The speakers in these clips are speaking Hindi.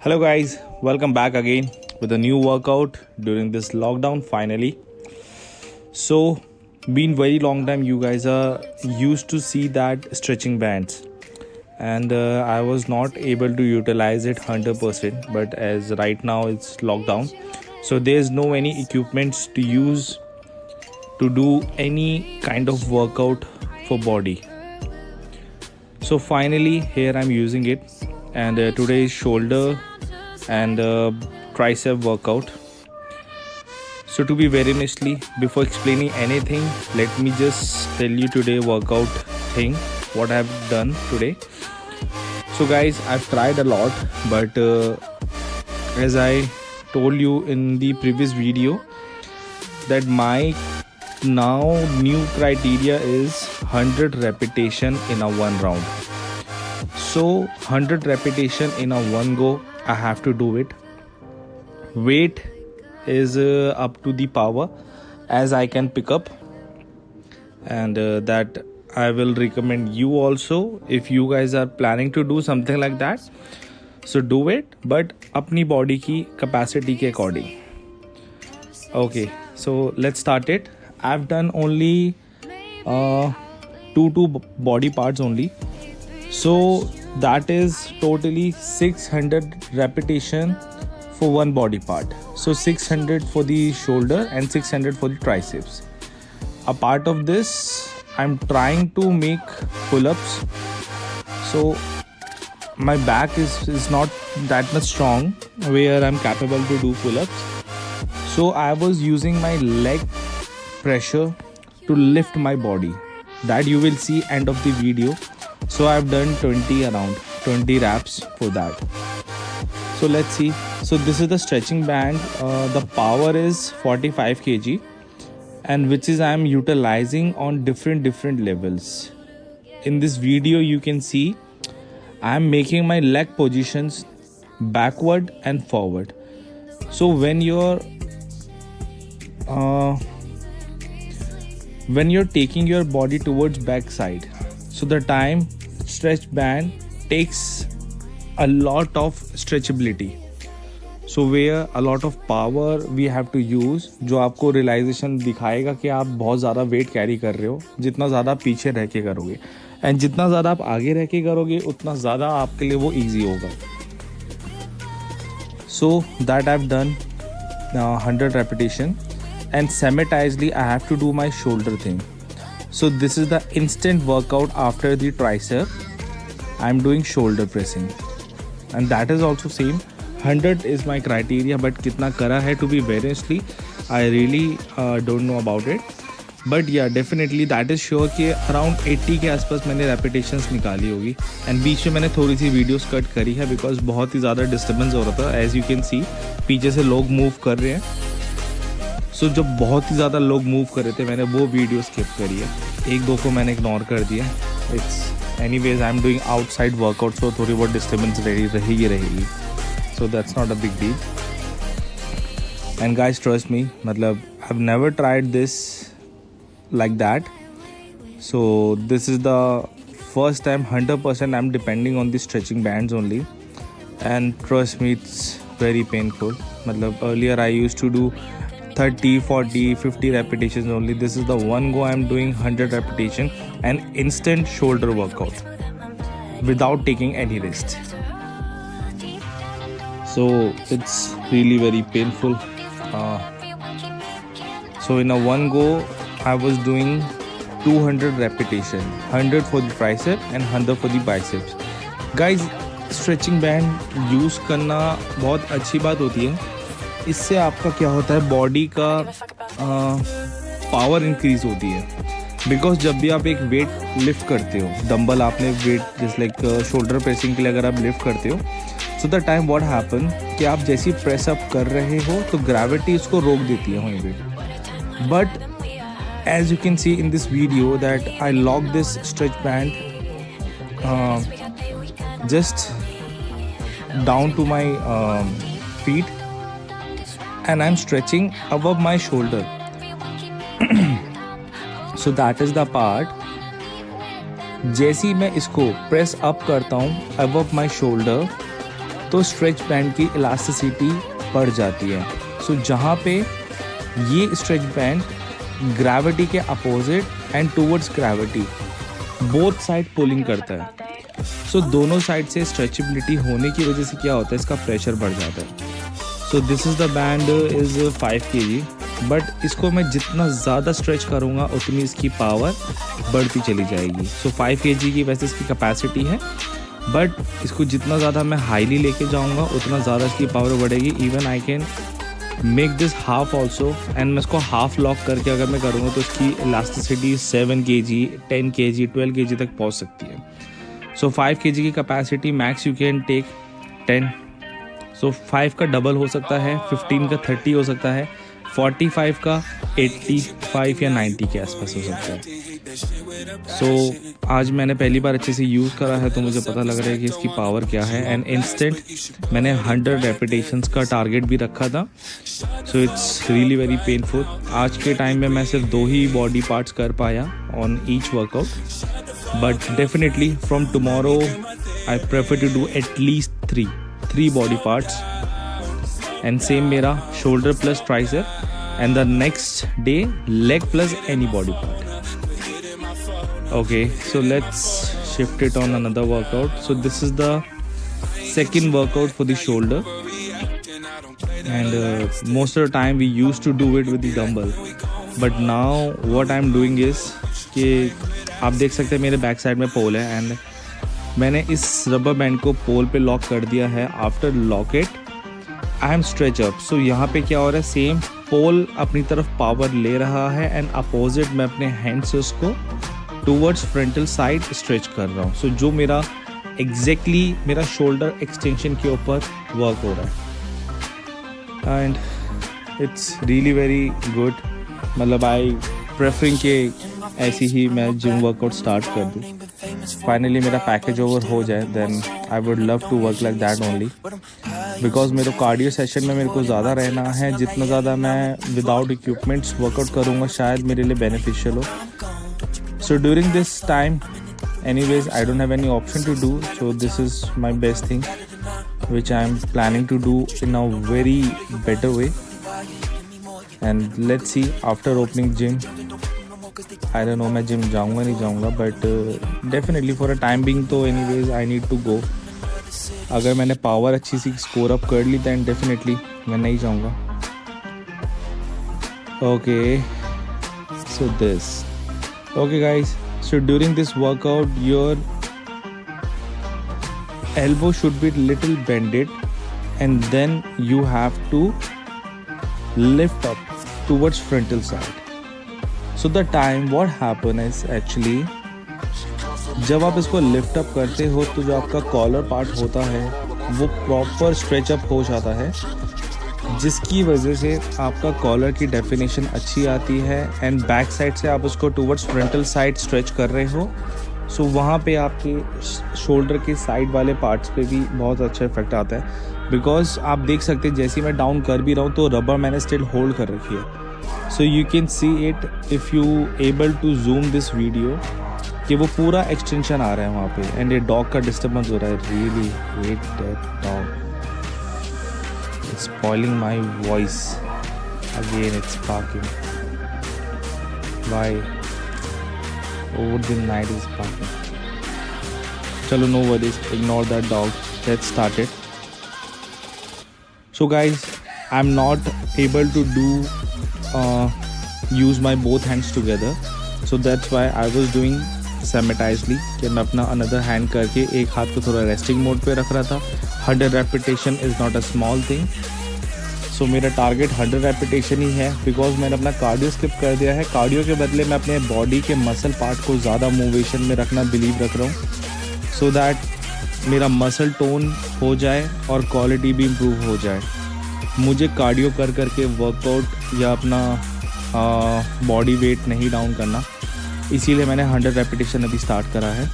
Hello, guys, welcome back again with a new workout during this lockdown finally. So, been very long time you guys are used to see that stretching bands, and I was not able to utilize it 100%. But as right now it's lockdown, so there's no any equipments to use to do any kind of workout for body. So finally here I'm using it, and today is shoulder and tricep workout. So to be very honestly, before explaining anything, let me just tell you today workout thing what I've done today. So guys, I've tried a lot, but as I told you in the previous video that my now new criteria is 100 repetition in a one round. So 100 repetition in a one go I have to do it. Weight is up to the power as I can pick up, and that I will recommend you also if you guys are planning to do something like that. So do it, but अपनी body की capacity के according. Okay, so let's start it. I've done only two body parts only. So that is totally 600 repetition for one body part. So 600 for the shoulder and 600 for the triceps. A part of this, I'm trying to make pull-ups. So my back is not that much strong where I'm capable to do pull-ups. So I was using my leg pressure to lift my body. That you will see end of the video. So I've done 20 reps for that. So let's see. So this is the stretching band. The power is 45 kg, and which is I'm utilizing on different levels. In this video you can see I'm making my leg positions backward and forward. So when you're taking your body towards back side, so the time stretch band takes a lot of stretchability. So where a lot of power we have to use, जो आपको realization दिखाएगा कि आप बहुत ज़्यादा weight carry कर रहे हो, जितना ज़्यादा पीछे रह के करोगे, and जितना ज़्यादा आप आगे रह के करोगे उतना ज़्यादा आपके लिए वो easy होगा. So that I've done 100 repetition, and simultaneously I have to do my shoulder thing. So this is the instant workout after the tricep. I'm doing shoulder pressing, and that is also same. 100 is my criteria, but कितना करा है to be very honestly, I really don't know about it. But yeah, definitely that is sure कि around 80 के आसपास मैंने repetitions निकाली होगी. And बीच में मैंने थोड़ी सी videos cut करी है because बहुत ही ज़्यादा disturbance हो रहा था. As you can see, पीछे से लोग move कर रहे हैं. सो जब बहुत ही ज़्यादा लोग मूव कर रहे थे मैंने वो वीडियो स्किप करी है, एक दो को मैंने इग्नोर कर दिया. It's anyways I am doing outside workout, so थोड़ी बहुत डिस्टर्बेंस रहेगी. So that's not a big deal. And guys trust me, मतलब I have never tried this like that. So this is the first time 100% I am depending on the stretching bands only, and trust me it's very painful. मतलब earlier I used to do 30, 40, 50 repetitions only. This is the one go I'm doing 100 repetition and instant shoulder workout without taking any rest. So it's really very painful. So in a one go I was doing 200 repetition, 100 for the tricep and 100 for the biceps. Guys, stretching band use करना बहुत अच्छी बात होती है. इससे आपका क्या होता है, बॉडी का पावर इंक्रीज होती है. बिकॉज जब भी आप एक वेट लिफ्ट करते हो, डंबल आपने वेट जैसे लाइक शोल्डर प्रेसिंग के लिए अगर आप लिफ्ट करते हो, so the time what happen कि आप जैसे ही प्रेस अप कर रहे हो तो ग्रेविटी इसको रोक देती है वहीं पे. But as you can see in this video that I lock this stretch band just down to my feet, and I'm stretching above my shoulder. So that is the part. जैसे ही मैं इसको प्रेस अप करता हूँ above my shoulder, तो स्ट्रेच बैंड की इलास्टिसिटी बढ़ जाती है। सो जहाँ पे ये स्ट्रेच बैंड ग्रेविटी के opposite and towards gravity both side pulling करता है। सो दोनों साइड से स्ट्रेचेबिलिटी होने की वजह से क्या होता है, इसका प्रेशर बढ़ जाता है। सो this is the band is 5 kg, but इसको मैं जितना ज़्यादा स्ट्रेच करूँगा उतनी इसकी पावर बढ़ती चली जाएगी। सो 5 kg की वैसे इसकी कैपेसिटी है, बट इसको जितना ज़्यादा मैं हाईली लेके जाऊँगा उतना ज़्यादा इसकी पावर बढ़ेगी। Even I can make this half also, and मैं इसको हाफ लॉक करके अगर मैं करूँगा तो इसकी इलास्टिसिटी 7 kg, 10 kg, 12 kg तक पहुँच सकती है। सो 5 kg की capacity max you can take 10। So 5 का डबल हो सकता है, 15 का 30 हो सकता है, 45 का 85 या 90 के आसपास हो सकता है। सो आज मैंने पहली बार अच्छे से यूज़ करा है तो मुझे पता लग रहा है कि इसकी पावर क्या है। एंड इंस्टेंट मैंने 100 रेपिटेशंस का टारगेट भी रखा था। So it's really very painful. आज के टाइम में मैं सिर्फ 2 ही बॉडी पार्ट्स कर पाया on each workout, but definitely from tomorrow I prefer to do at least 3 body parts. And same मेरा shoulder plus tricep, and the next day leg plus any body part. Okay, so let's shift it on another workout. So this is the second workout for the shoulder, and most of the time we used to do it with the dumbbell, but now what I'm doing is कि आप देख सकते हैं मेरे बैक साइड में पोल है, एंड मैंने इस रबर बैंड को पोल पे लॉक कर दिया है। After lock it I am stretch up. So यहाँ पे क्या हो रहा है, सेम पोल अपनी तरफ पावर ले रहा है, एंड अपोजिट मैं अपने हैंड से उसको टूवर्ड्स फ्रंटल साइड स्ट्रेच कर रहा हूँ। सो जो मेरा एग्जैक्टली मेरा शोल्डर एक्सटेंशन के ऊपर वर्क हो रहा है, and it's really very good. मतलब आई प्रेफरिंग के ऐसी ही मैं जिम वर्कआउट स्टार्ट कर दूँ। फाइनली मेरा पैकेज ओवर हो जाए, then I would love to work like that only, because मेरे कार्डियो सेशन में मेरे को ज़्यादा रहना है। जितना ज़्यादा मैं विदाउट इक्विपमेंट्स वर्कआउट करूँगा शायद मेरे लिए बेनिफिशियल हो। So during this time, anyways, I don't have any option to do. So this is my best thing, which I am planning to do in a very better way. And let's see after opening gym. I don't know मैं gym जाऊँगा नहीं जाऊँगा, but definitely for a time being तो anyways I need to go. अगर मैंने पावर अच्छी सी स्कोर अप कर ली then definitely मैं नहीं जाऊँगा. Okay, so this. Okay guys, so during this workout your elbow should be little bended, and then you have to lift up towards frontal side. So the time what happen is actually जब आप इसको लिफ्ट अप करते हो तो जो आपका कॉलर पार्ट होता है वो प्रॉपर स्ट्रेच अप हो जाता है, जिसकी वजह से आपका कॉलर की डेफिनेशन अच्छी आती है, एंड बैक साइड से आप उसको टूवर्ड्स फ्रंटल साइड स्ट्रेच कर रहे हो। सो वहाँ पे आपके शोल्डर के साइड वाले पार्ट्स पे भी बहुत अच्छा इफेक्ट आता है, बिकॉज आप देख सकते हैं जैसे मैं डाउन कर भी रहा हूँ तो रबर मैंने स्टिल होल्ड कर रखी है। So you can see it if you able to zoom this video कि वो पूरा एक्सटेंशन आ रहा है वहाँ पे, एंड ये डॉग का डिस्टर्बेंस हो रहा है। Really hate that dog, it's spoiling my voice. Again it's barking. Why? Over the night is barking. Chalo, no worries, ignore that dog. Let's start it. So guys, I'm not able to do use my both hands together, so that's why I was doing simultaneously कि मैं अपना अनदर हैंड करके एक हाथ को थोड़ा रेस्टिंग मोड पे रख रहा था। 100 repetition is not a small thing. So मेरा टारगेट 100 रेपिटेशन ही है, बिकॉज मैंने अपना कार्डियो स्किप कर दिया है। कार्डियो के बदले मैं अपने बॉडी के मसल पार्ट को ज़्यादा मूवेशन में रखना बिलीव रख रहा हूँ, सो दैट मेरा मसल टोन हो जाए और क्वालिटी भी इम्प्रूव हो जाए। मुझे कार्डियो कर करके वर्कआउट या अपना बॉडी वेट नहीं डाउन करना, इसीलिए मैंने 100 रेपिटेशन अभी स्टार्ट करा है।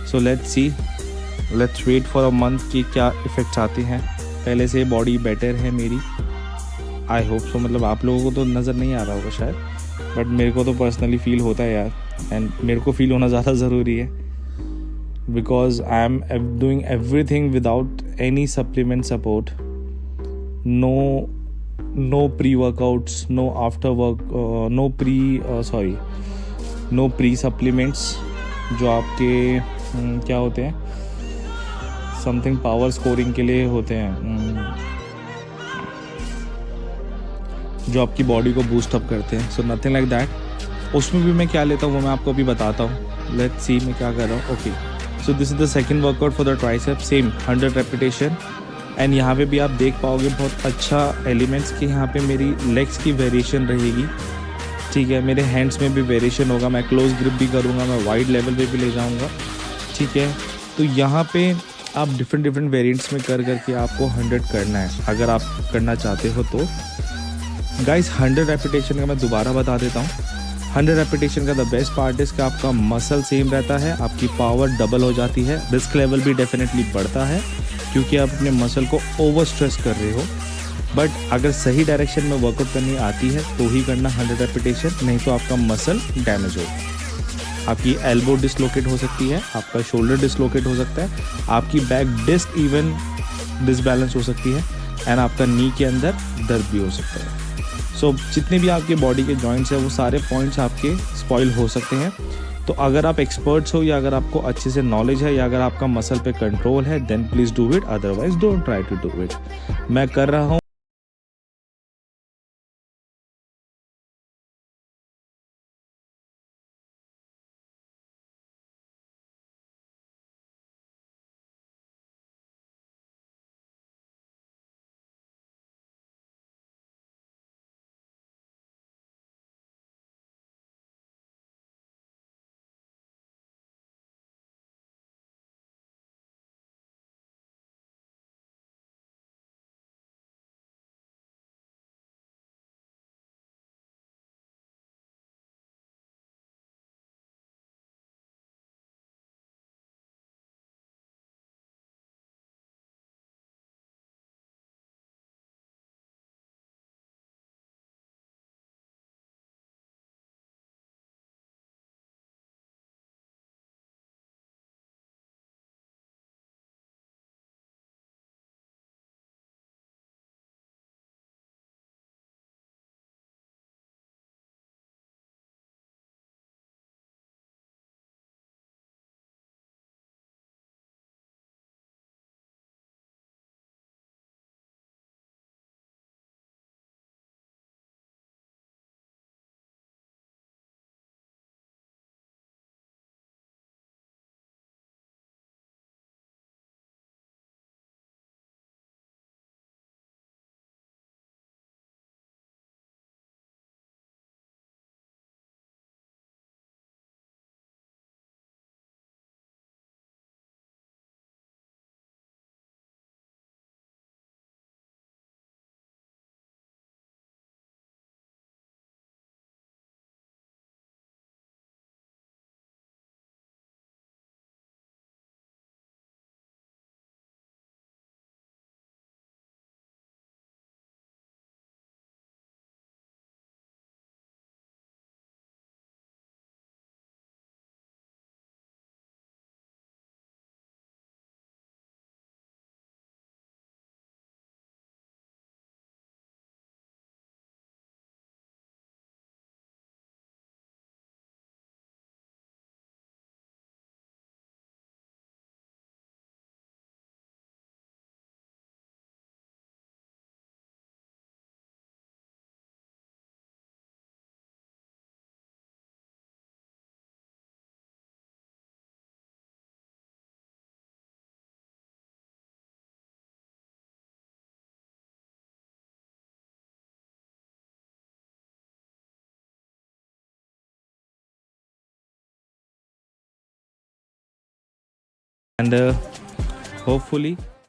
So let's see, let's wait for a month कि क्या इफ़ेक्ट्स आते हैं। पहले से बॉडी बेटर है मेरी, आई होप सो। मतलब आप लोगों को तो नज़र नहीं आ रहा होगा शायद, बट मेरे को तो पर्सनली फ़ील होता है यार, एंड मेरे को फ़ील होना ज़्यादा ज़रूरी है। because I'm doing everything without any supplement support. No pre-workouts, no after work, no pre supplements जो आपके क्या होते हैं, समथिंग पावर स्कोरिंग के लिए होते हैं, जो आपकी बॉडी को बूस्ट अप करते हैं. So nothing like that. उसमें भी मैं क्या लेता हूँ वो मैं आपको अभी बताता हूँ. लेट्स सी मैं क्या कर रहा हूँ. Okay, so this is the second workout for the tricep. Same 100 repetition. And यहाँ पे भी आप देख पाओगे बहुत अच्छा एलिमेंट्स कि यहाँ पे मेरी लेग्स की वेरिएशन रहेगी. ठीक है, मेरे हैंड्स में भी वेरिएशन होगा. मैं क्लोज ग्रिप भी करूँगा, मैं वाइड लेवल पे भी ले जाऊँगा. ठीक है, तो यहाँ पे आप डिफरेंट वेरिएंट्स में करके आपको 100 करना है अगर आप करना चाहते हो तो. गाइस 100 रेपिटेशन का मैं दोबारा बता देता हूँ. 100 रेपिटेशन का द बेस्ट पार्ट इज कि आपका मसल सेम रहता है, आपकी पावर डबल हो जाती है, रिस्क लेवल भी डेफिनेटली बढ़ता है क्योंकि आप अपने मसल को ओवर स्ट्रेस कर रहे हो. बट अगर सही डायरेक्शन में वर्कआउट करनी आती है तो ही करना 100 रेपिटेशन, नहीं तो आपका मसल डैमेज होगा. आपकी एल्बो डिसलोकेट हो सकती है, आपका शोल्डर डिसलोकेट हो सकता है, आपकी बैक डिस्क इवन डिसबैलेंस हो सकती है, एंड आपका नी के अंदर दर्द भी हो सकता है. सो जितने भी आपके बॉडी के जॉइंट्स हैं वो सारे पॉइंट्स आपके स्पॉइल हो सकते हैं. तो अगर आप एक्सपर्ट्स हो या अगर आपको अच्छे से नॉलेज है या अगर आपका मसल पे कंट्रोल है then please do it, otherwise don't try to do it. मैं कर रहा हूँ. And hopefully